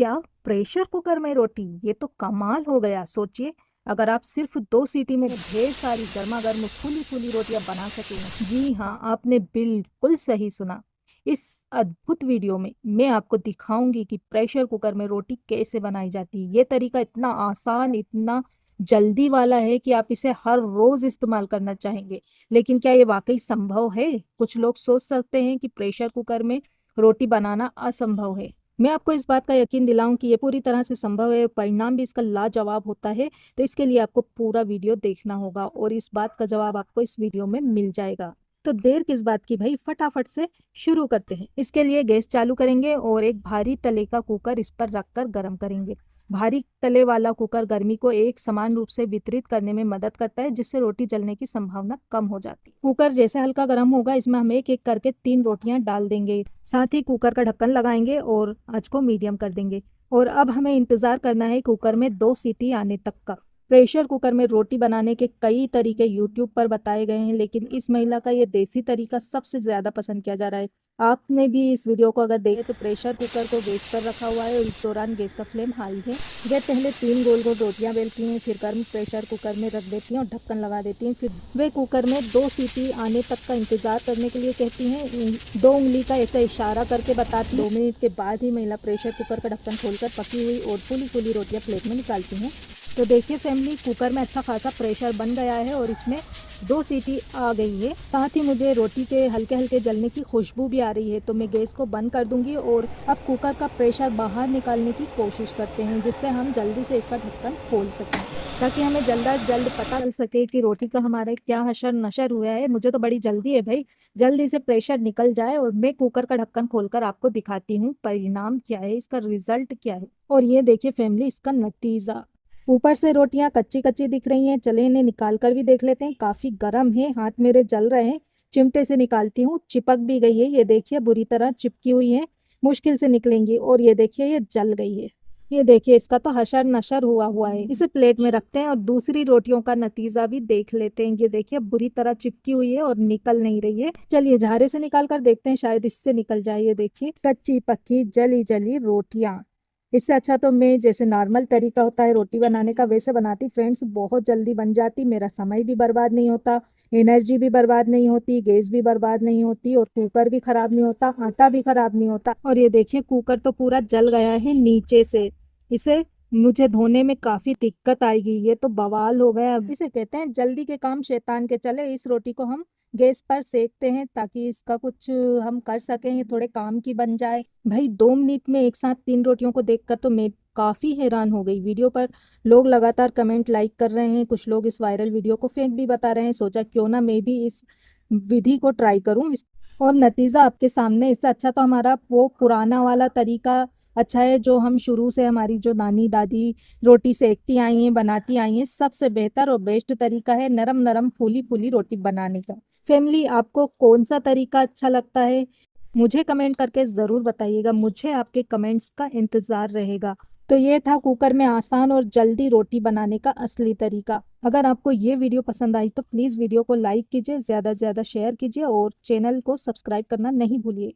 क्या pressure cooker में रोटी? ये तो कमाल हो गया। सोचिए, अगर आप सिर्फ 2 सीटी में ढेर सारी गर्मा गर्म फूली फूली रोटियां बना सकें। जी हाँ, आपने बिल्कुल सही सुना। इस अद्भुत वीडियो में मैं आपको दिखाऊंगी कि प्रेशर कुकर में रोटी कैसे बनाई जाती है। ये तरीका इतना आसान, इतना जल्दी वाला है कि आप इसे हर रोज इस्तेमाल करना चाहेंगे। लेकिन क्या ये वाकई संभव है? कुछ लोग सोच सकते हैं कि प्रेशर कुकर में रोटी बनाना असंभव है। मैं आपको इस बात का यकीन दिलाऊं कि ये पूरी तरह से संभव है, परिणाम भी इसका लाजवाब होता है। तो इसके लिए आपको पूरा वीडियो देखना होगा और इस बात का जवाब आपको इस वीडियो में मिल जाएगा। तो देर किस बात की भाई, फटाफट से शुरू करते हैं। इसके लिए गैस चालू करेंगे और एक भारी तले का कुकर इस पर रखकर गर्म करेंगे। भारी तले वाला कुकर गर्मी को एक समान रूप से वितरित करने में मदद करता है, जिससे रोटी जलने की संभावना कम हो जाती है। कुकर जैसे हल्का गर्म होगा, इसमें हम एक एक करके 3 रोटियां डाल देंगे। साथ ही कुकर का ढक्कन लगाएंगे और आंच को मीडियम कर देंगे। और अब हमें इंतजार करना है कुकर में 2 सीटी आने तक का। प्रेशर कुकर में रोटी बनाने के कई तरीके यूट्यूब पर बताए गए हैं, लेकिन इस महिला का ये देसी तरीका सबसे ज्यादा पसंद किया जा रहा है। आपने भी इस वीडियो को अगर देखे तो प्रेशर कुकर को गैस पर रखा हुआ है और इस दौरान गैस का फ्लेम हाई है। वह पहले 3 गोल गोल रोटियां बेलती हैं, फिर गर्म प्रेशर कुकर में रख देती हैं और ढक्कन लगा देती हैं। फिर वे कुकर में 2 सीटी आने तक का इंतजार करने के लिए कहती हैं। 2 उंगली का ऐसा इशारा करके बताती। 2 मिनट के बाद ही महिला प्रेशर कुकर का ढक्कन खोलकर पकी हुई और फूली फूली रोटियां प्लेट में निकालती हैं। तो देखिए फैमिली, कुकर में अच्छा खासा प्रेशर बन गया है और इसमें 2 सीटी आ गई है। साथ ही मुझे रोटी के हल्के हल्के जलने की खुशबू भी आ रही है। तो मैं गैस को बंद कर दूंगी और अब कुकर का प्रेशर बाहर निकालने की कोशिश करते हैं, जिससे हम जल्दी से इसका ढक्कन खोल सकें, ताकि हमें जल्द अज जल्द पता चल सके कि रोटी का हमारे क्या हशर नशर हुआ है। मुझे तो बड़ी जल्दी है भाई, जल्दी से प्रेशर निकल जाए और मैं कुकर का ढक्कन खोलकर आपको दिखाती हूँ परिणाम क्या है, इसका रिजल्ट क्या है। और ये देखिए फैमिली, इसका नतीजा। ऊपर से रोटियां कच्ची कच्ची दिख रही हैं। चले इन्हें निकाल कर भी देख लेते हैं। काफी गर्म है, हाथ मेरे जल रहे हैं। चिमटे से निकालती हूँ, चिपक भी गई है। ये देखिए बुरी तरह चिपकी हुई है, मुश्किल से निकलेंगी। और ये देखिए ये जल गई है। ये देखिए इसका तो हशर नशर हुआ है। इसे प्लेट में रखते हैं और दूसरी रोटियों का नतीजा भी देख लेते हैं। ये देखिए बुरी तरह चिपकी हुई है और निकल नहीं रही है। चलिए झारे से निकाल कर देखते हैं, शायद इससे निकल जाए। ये देखिए कच्ची पक्की जली जली रोटियां। इससे अच्छा तो मैं जैसे नॉर्मल तरीका होता है रोटी बनाने का वैसे बनाती फ्रेंड्स, बहुत जल्दी बन जाती। मेरा समय भी बर्बाद नहीं होता, एनर्जी भी बर्बाद नहीं होती, गैस भी बर्बाद नहीं होती और कुकर भी खराब नहीं होता, आटा भी खराब नहीं होता। और ये देखिए कुकर तो पूरा जल गया है नीचे से। इसे मुझे धोने में काफी दिक्कत आएगी। ये तो बवाल हो गया। अब इसे कहते हैं जल्दी के काम शैतान के चले। इस रोटी को हम गैस पर सेकते हैं ताकि इसका कुछ हम कर सकें, ये थोड़े काम की बन जाए। भाई 2 मिनट में एक साथ 3 रोटियों को देखकर तो मैं काफी हैरान हो गई। वीडियो पर लोग लगातार कमेंट लाइक कर रहे हैं, कुछ लोग इस वायरल वीडियो को फेक भी बता रहे हैं। सोचा क्यों ना मैं भी इस विधि को ट्राई करूं और नतीजा आपके सामने। इससे अच्छा तो हमारा वो पुराना वाला तरीका अच्छा है, जो हम शुरू से हमारी जो नानी दादी रोटी सेकती आई हैं, बनाती आई हैं। सबसे बेहतर और बेस्ट तरीका है नरम नरम फूली फूली रोटी बनाने का। फैमिली, आपको कौन सा तरीका अच्छा लगता है मुझे कमेंट करके ज़रूर बताइएगा। मुझे आपके कमेंट्स का इंतज़ार रहेगा। तो ये था कुकर में आसान और जल्दी रोटी बनाने का असली तरीका। अगर आपको ये वीडियो पसंद आई तो प्लीज़ वीडियो को लाइक कीजिए, ज़्यादा से ज़्यादा शेयर कीजिए और चैनल को सब्सक्राइब करना नहीं भूलिए।